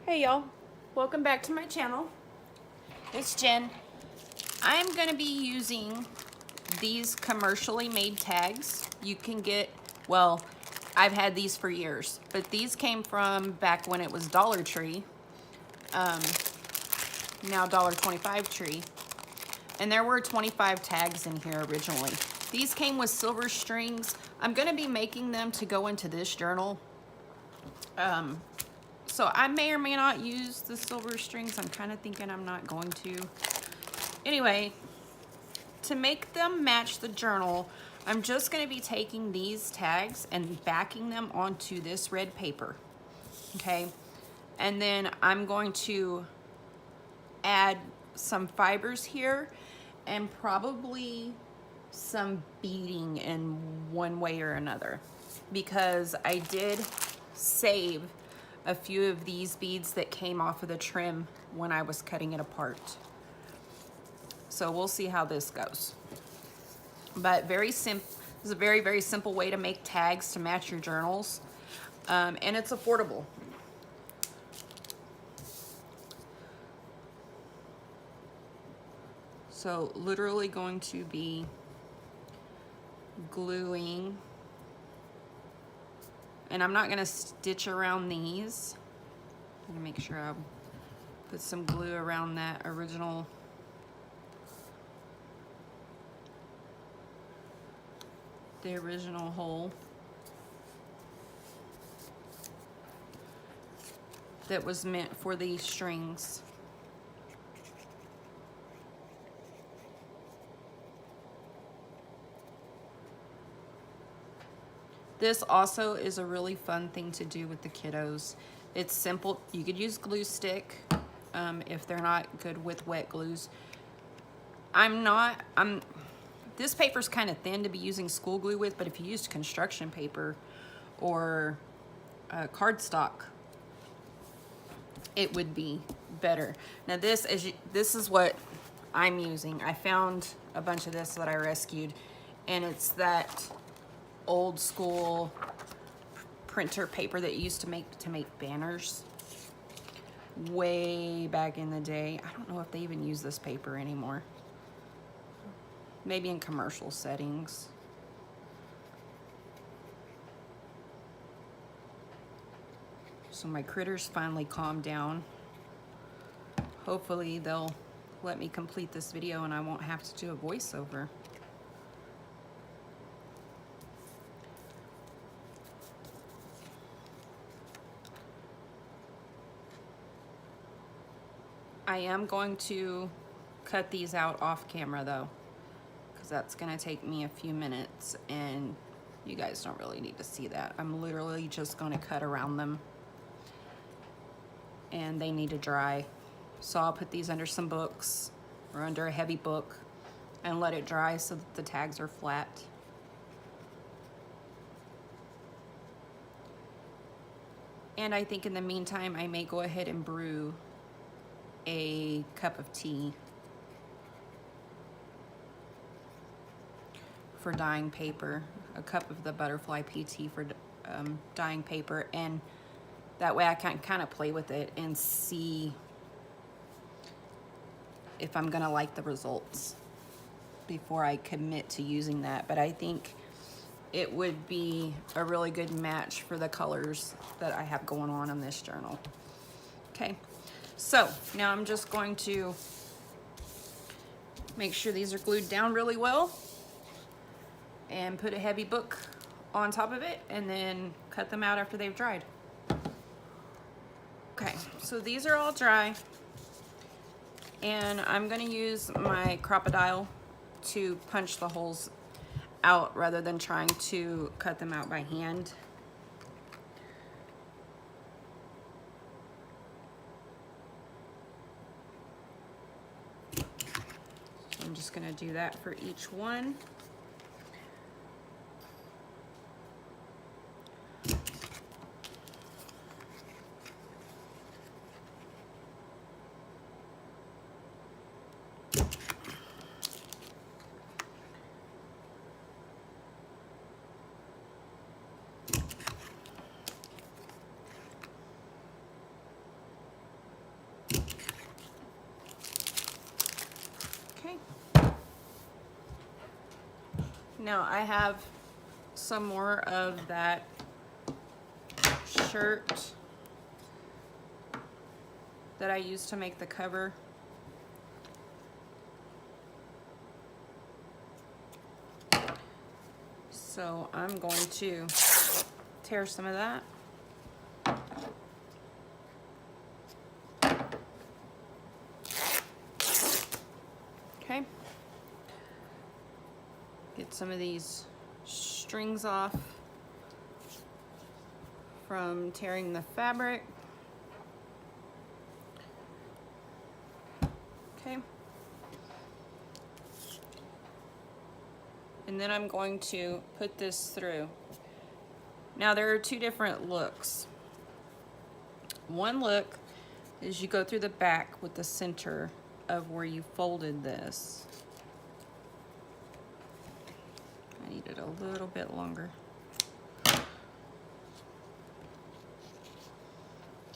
Hey y'all, welcome back to my channel. It's Jen. I'm going to be using these commercially made tags. You can get, well, I've had these for years, but these came from back when it was Dollar Tree, now $1.25 Tree, and there were 25 tags in here originally. These came with silver strings. I'm going to be making them to go into this journal. So I may or may not use the silver strings. I'm kind of thinking I'm not going to. Anyway, to make them match the journal, I'm just going to be taking these tags and backing them onto this red paper. Okay. And then I'm going to add some fibers here and probably some beading in one way or another, because I did save a few of these beads that came off of the trim when I was cutting it apart. So we'll see how this goes. But very simple. This is a very, very simple way to make tags to match your journals. And it's affordable. So literally going to be gluing, and I'm not gonna stitch around these. I'm gonna make sure I put some glue around that original hole that was meant for these strings. This also is a really fun thing to do with the kiddos. It's simple. You could use glue stick if they're not good with wet glues. This paper's kind of thin to be using school glue with, but if you used construction paper or cardstock, it would be better. Now this is what I'm using. I found a bunch of this that I rescued, and it's that old school printer paper that you used to make banners way back in the day. I don't know if they even use this paper anymore. Maybe in commercial settings. So my critters finally calmed down. Hopefully they'll let me complete this video and I won't have to do a voiceover. I am going to cut these out off camera though, because that's going to take me a few minutes and you guys don't really need to see that. I'm literally just going to cut around them and they need to dry. So I'll put these under some books or under a heavy book and let it dry so that the tags are flat. And I think in the meantime, I may go ahead and brew a cup of tea for dyeing paper, a cup of the butterfly PT for dyeing paper, and that way I can kind of play with it and see if I'm gonna like the results before I commit to using that. But I think it would be a really good match for the colors that I have going on in this journal. Okay. So now I'm just going to make sure these are glued down really well and put a heavy book on top of it and then cut them out after they've dried. Okay, so these are all dry and I'm gonna use my Crop-A-Dile to punch the holes out rather than trying to cut them out by hand. I'm just gonna do that for each one. Now I have some more of that shirt that I used to make the cover. So I'm going to tear some of that. Okay. Get some of these strings off from tearing the fabric. Okay. And then I'm going to put this through. Now there are two different looks. One look is you go through the back with the center of where you folded this. I need it a little bit longer.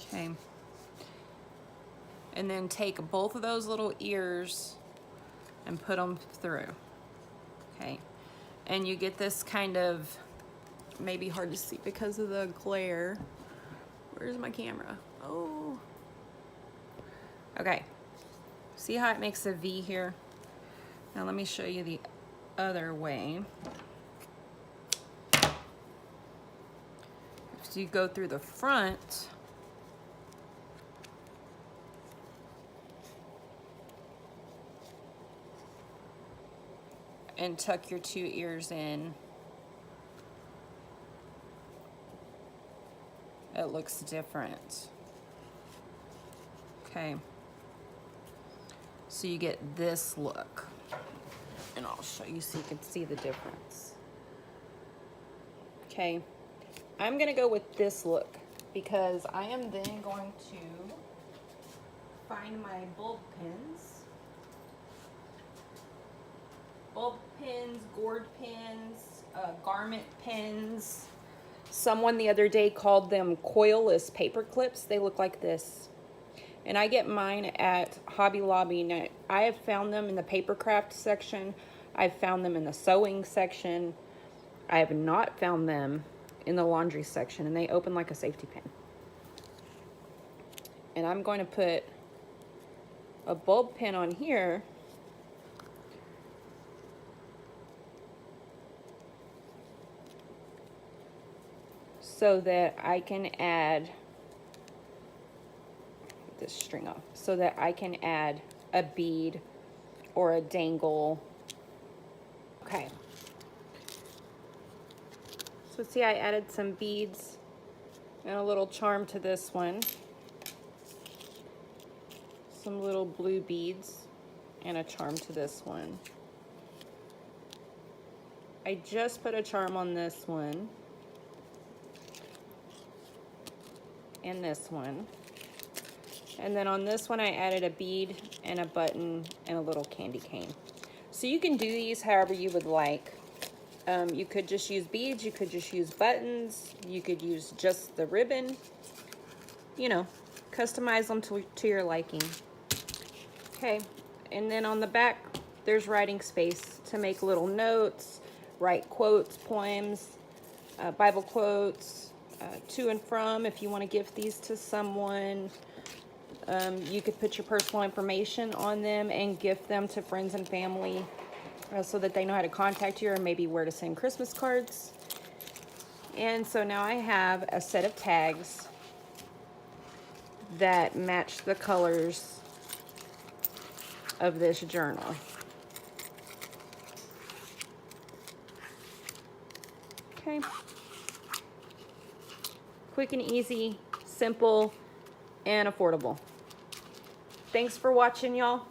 Okay. And then take both of those little ears and put them through. Okay. And you get this kind of, maybe hard to see because of the glare. Where's my camera? Oh. Okay. See how it makes a V here? Now let me show you the other way. So you go through the front. And tuck your two ears in. It looks different. Okay. So you get this look. And I'll show you so you can see the difference. Okay. I'm gonna go with this look because I am then going to find my bulb pins. Bulb pins, gourd pins, garment pins. Someone the other day called them coilless paper clips. They look like this. And I get mine at Hobby Lobby. Now, I have found them in the paper craft section. I've found them in the sewing section. I have not found them in the laundry section, and they open like a safety pin. And I'm going to put a bulb pin on here. So that I can add this string off, so that I can add a bead or a dangle. Okay. So see, I added some beads and a little charm to this one. Some little blue beads and a charm to this one. I just put a charm on this one. And this one. And then on this one I added a bead and a button and a little candy cane. So you can do these however you would like. You could just use beads, you could just use buttons, you could use just the ribbon. You know, customize them to your liking. Okay, and then on the back there's writing space to make little notes, write quotes, poems, Bible quotes, to and from if you want to gift these to someone. You could put your personal information on them and gift them to friends and family so that they know how to contact you or maybe where to send Christmas cards. And so now I have a set of tags that match the colors of this journal. Okay. Quick and easy, simple, and affordable. Thanks for watching, y'all.